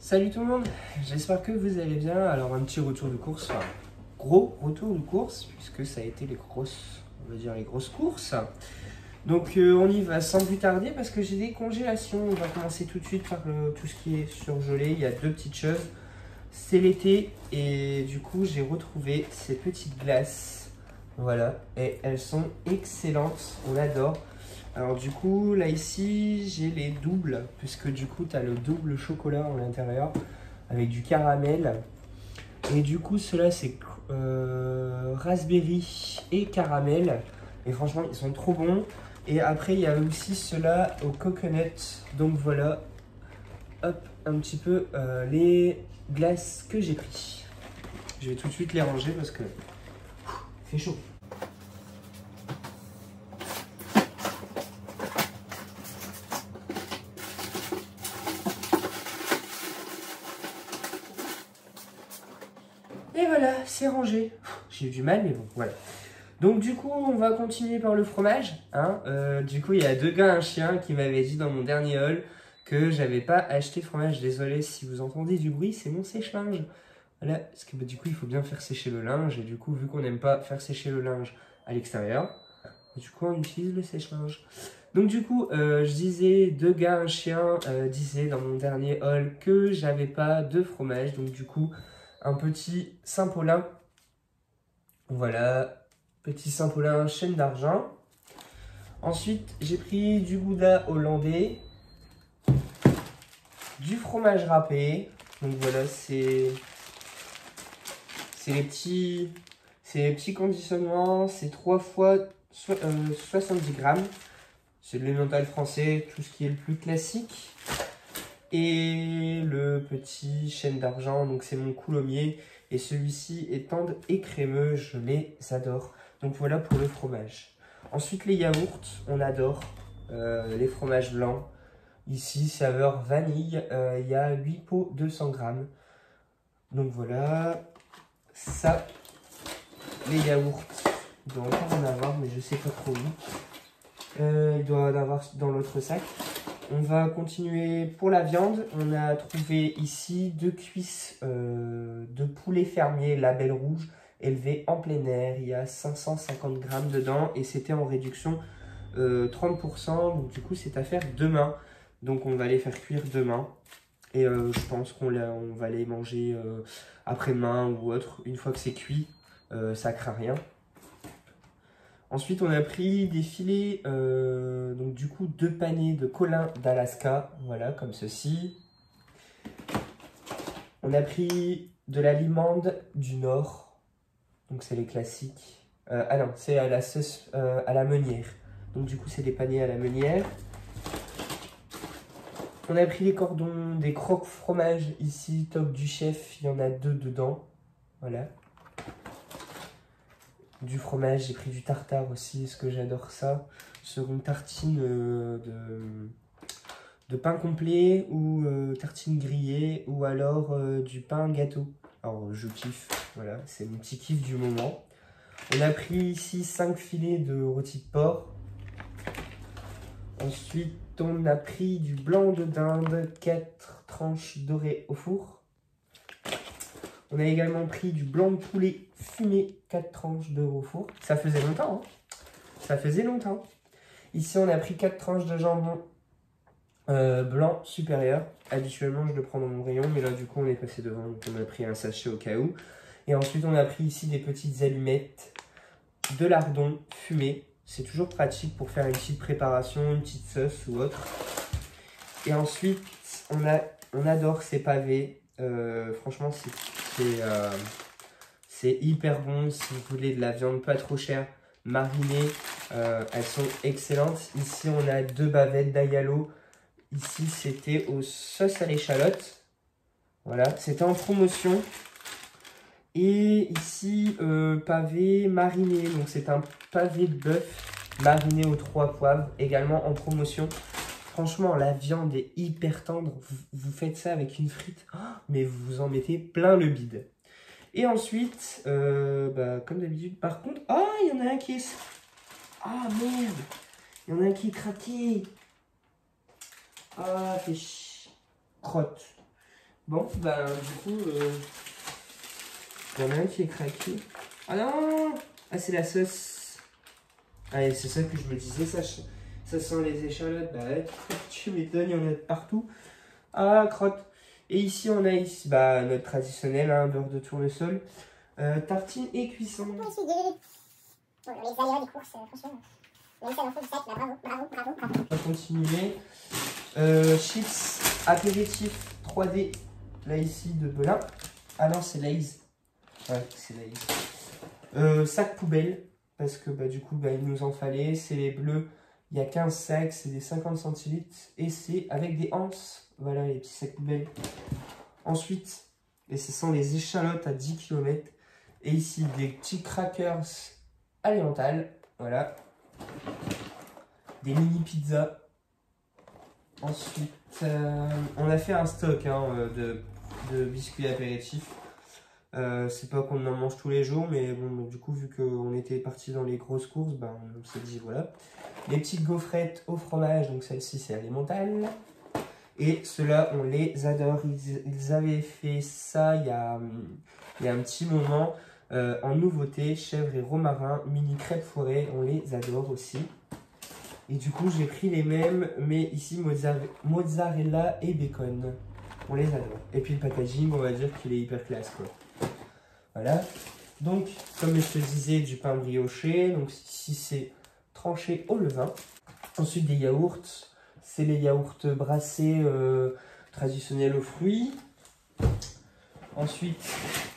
Salut tout le monde, j'espère que vous allez bien. Alors un petit retour de course, enfin gros retour de course puisque ça a été les grosses, on va dire les grosses courses. Donc on y va sans plus tarder parce que j'ai des congélations. On va commencer tout de suite par tout ce qui est surgelé. Il y a deux petites choses. C'est l'été et du coup j'ai retrouvé ces petites glaces. Voilà, et elles sont excellentes, on adore. Alors du coup, là ici, j'ai les doubles, puisque du coup, tu as le double chocolat à l'intérieur, avec du caramel. Et du coup, ceux-là, c'est raspberry et caramel. Et franchement, ils sont trop bons. Et après, il y a aussi ceux-là au coconut. Donc voilà, hop, un petit peu les glaces que j'ai pris. Je vais tout de suite les ranger parce que il fait chaud. Et voilà, c'est rangé. J'ai eu du mal, mais bon, voilà. Donc du coup, on va continuer par le fromage. Hein. Du coup, il y a deux gars, un chien, qui m'avaient dit dans mon dernier haul que j'avais pas acheté de fromage. Désolé si vous entendez du bruit, c'est mon sèche-linge. Voilà, parce que du coup, il faut bien faire sécher le linge. Et du coup, vu qu'on n'aime pas faire sécher le linge à l'extérieur, du coup, on utilise le sèche-linge. Donc du coup, je disais, deux gars, un chien, disaient dans mon dernier haul que j'avais pas de fromage. Donc du coup, un petit Saint-Paulin. Voilà, petit Saint-Paulin, chaîne d'argent. Ensuite, j'ai pris du gouda hollandais, du fromage râpé. Donc voilà, c'est les petits conditionnements. C'est 3 fois 70 grammes. C'est de l'emmental français, tout ce qui est le plus classique. Et le petit chêne d'argent, donc c'est mon coulommiers. Et celui-ci est tendre et crémeux, je les adore. Donc voilà pour le fromage. Ensuite les yaourts, on adore les fromages blancs. Ici saveur vanille, il y a 8 pots 200 grammes. Donc voilà, ça, les yaourts, il doit encore en avoir mais je sais pas trop où. Il doit en avoir dans l'autre sac. On va continuer pour la viande. On a trouvé ici 2 cuisses de poulet fermier label rouge élevé en plein air. Il y a 550 grammes dedans et c'était en réduction 30%. Donc du coup, c'est à faire demain. Donc on va les faire cuire demain. Et je pense qu'on va les manger après-demain ou autre. Une fois que c'est cuit, ça craint rien. Ensuite, on a pris des filets, donc du coup, 2 paniers de colin d'Alaska, voilà, comme ceci. On a pris de la limande du Nord, donc c'est les classiques. Ah non, c'est à la sauce, à la meunière. Donc du coup, c'est des paniers à la meunière. On a pris les cordons des croque fromage ici, top du chef, il y en a 2 dedans, voilà. Du fromage, j'ai pris du tartare aussi, parce que j'adore ça. Sur une tartine de pain complet ou tartine grillée ou alors du pain gâteau. Alors je kiffe, voilà, c'est mon petit kiff du moment. On a pris ici 5 filets de rôti de porc. Ensuite, on a pris du blanc de dinde, 4 tranches dorées au four. On a également pris du blanc de poulet fumé, 4 tranches de au four. Ça faisait longtemps, hein. Ça faisait longtemps. Ici, on a pris 4 tranches de jambon blanc supérieur. Habituellement, je le prends dans mon rayon, mais là, du coup, on est passé devant. Donc, on a pris un sachet au cas où. Et ensuite, on a pris ici des petites allumettes, de lardon fumé. C'est toujours pratique pour faire une petite préparation, une petite sauce ou autre. Et ensuite, on adore ces pavés. Franchement, c'est hyper bon. Si vous voulez de la viande pas trop chère, marinée, elles sont excellentes. Ici, on a 2 bavettes d'Ayalo. Ici, c'était aux sauces à l'échalote. Voilà, c'était en promotion. Et ici, pavé mariné. Donc, c'est un pavé de bœuf mariné aux 3 poivres, également en promotion. Franchement, la viande est hyper tendre. Vous faites ça avec une frite, mais vous en mettez plein le bide. Et ensuite, comme d'habitude, par contre... Ah, il y en a un qui est... Ah, merde. Il y en a un qui est craqué. Ah, fait crotte. Bon, bah du coup, il y en a un qui est craqué. Ah non! Ah, c'est la sauce. Allez, c'est ça que je me disais, ça sent les échalotes. Bah ouais, tu m'étonnes, il y en a de partout. Ah, crotte. Et ici, on a ici, bah, notre traditionnel, hein, beurre de tournesol, tartine et cuisson. Bon, les aléas des courses, franchement, même ça, l'info du sac, là, bravo. On va continuer. Chips apéritif 3D, là ici, de Belin. Ah non, c'est Lay's. Ouais, c'est Lay's. Sac poubelle, parce que bah, du coup, bah, il nous en fallait. C'est les bleus. Il y a 15 sacs, c'est des 50 centilitres. Et c'est avec des anses. Voilà, les petits sacs poubelles. Ensuite, et ce sont les échalotes à 10 km. Et ici, des petits crackers alimentaires. Voilà. Des mini pizzas. Ensuite, on a fait un stock de biscuits apéritifs. C'est pas qu'on en mange tous les jours, mais bon, du coup, vu qu'on était parti dans les grosses courses, ben, on s'est dit voilà. Les petites gaufrettes au fromage, donc celle-ci c'est alimentale. Et ceux-là, on les adore. Ils avaient fait ça il y a un petit moment en nouveauté, chèvre et romarin, mini crêpes forêt, on les adore aussi. Et du coup, j'ai pris les mêmes, mais ici, mozzarella et bacon. On les adore. Et puis le packaging, on va dire qu'il est hyper classe, quoi. Voilà. Donc, comme je te disais, du pain brioché. Donc ici, c'est tranché au levain. Ensuite, des yaourts. C'est les yaourts brassés traditionnels aux fruits. Ensuite,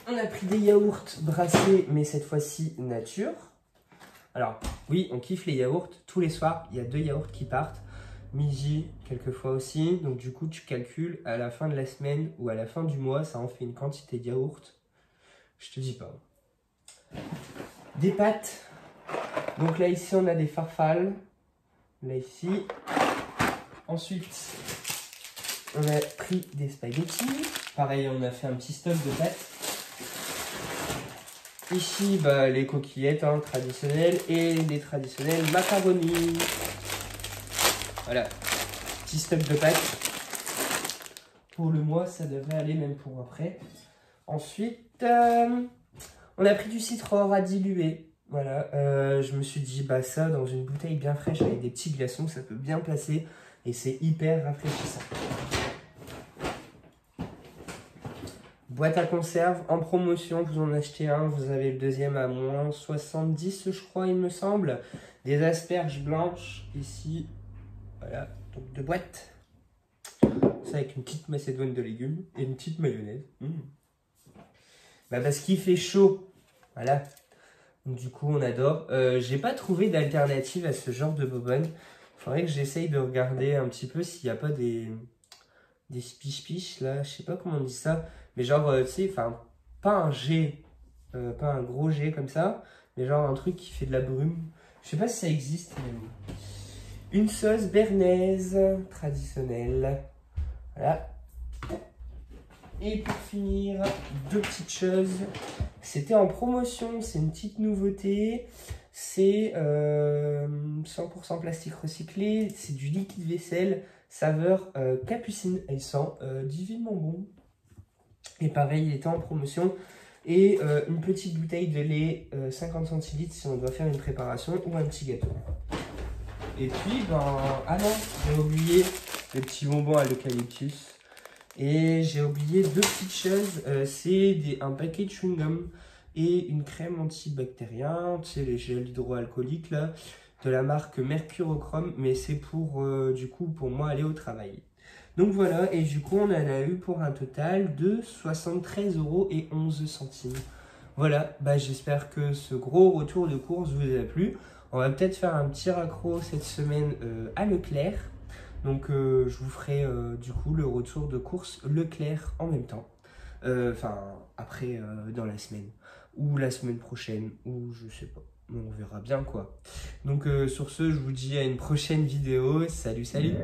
on a pris des yaourts brassés, mais cette fois-ci nature. Alors, oui, on kiffe les yaourts. Tous les soirs, il y a 2 yaourts qui partent. Midi, quelquefois aussi. Donc, du coup, tu calcules à la fin de la semaine ou à la fin du mois, ça en fait une quantité de yaourts. Je te dis pas. Des pâtes. Donc là, ici, on a des farfales. Là, ici. Ensuite, on a pris des spaghettis. Pareil, on a fait un petit stock de pâtes. Ici, bah, les coquillettes traditionnelles et les traditionnels macaronis. Voilà, petit stock de pâtes. Pour le mois, ça devrait aller même pour après. Ensuite, on a pris du citron à diluer. Voilà, je me suis dit, bah ça, dans une bouteille bien fraîche avec des petits glaçons, ça peut bien passer. Et c'est hyper rafraîchissant. Boîte à conserve en promotion, vous en achetez un, vous avez le deuxième à moins 70 je crois il me semble. Des asperges blanches ici, voilà, donc 2 boîtes. Ça avec une petite macédoine de légumes et une petite mayonnaise. Bah parce qu'il fait chaud, voilà. Donc du coup on adore. J'ai pas trouvé d'alternative à ce genre de bonbonne. Il faudrait que j'essaye de regarder un petit peu s'il n'y a pas des spiche-piche là, je sais pas comment on dit ça. Mais genre, tu sais, enfin, pas un jet, pas un gros jet comme ça, mais genre un truc qui fait de la brume. Je sais pas si ça existe même. Une sauce bernaise traditionnelle. Voilà. Et pour finir, 2 petites choses. C'était en promotion, c'est une petite nouveauté. C'est 100% plastique recyclé, c'est du liquide vaisselle, saveur capucine. Elle sent divinement bon. Et pareil, il était en promotion. Et une petite bouteille de lait, 50 centilitres si on doit faire une préparation ou un petit gâteau. Et puis, ben, ah non, j'ai oublié le petit bonbon à l'eucalyptus. Et j'ai oublié 2 petites choses. C'est un paquet de chewing-gum et une crème antibactérien. Tu sais, les gels hydroalcooliques là, de la marque Mercurochrome. Mais c'est pour, du coup, pour moi aller au travail. Donc voilà, et du coup, on en a eu pour un total de 73,11 €. Voilà, bah, j'espère que ce gros retour de course vous a plu. On va peut-être faire un petit raccro cette semaine à Leclerc. Donc je vous ferai du coup le retour de course Leclerc en même temps. Enfin, après dans la semaine. Ou la semaine prochaine, ou je sais pas. On verra bien quoi. Donc sur ce, je vous dis à une prochaine vidéo. Salut, salut!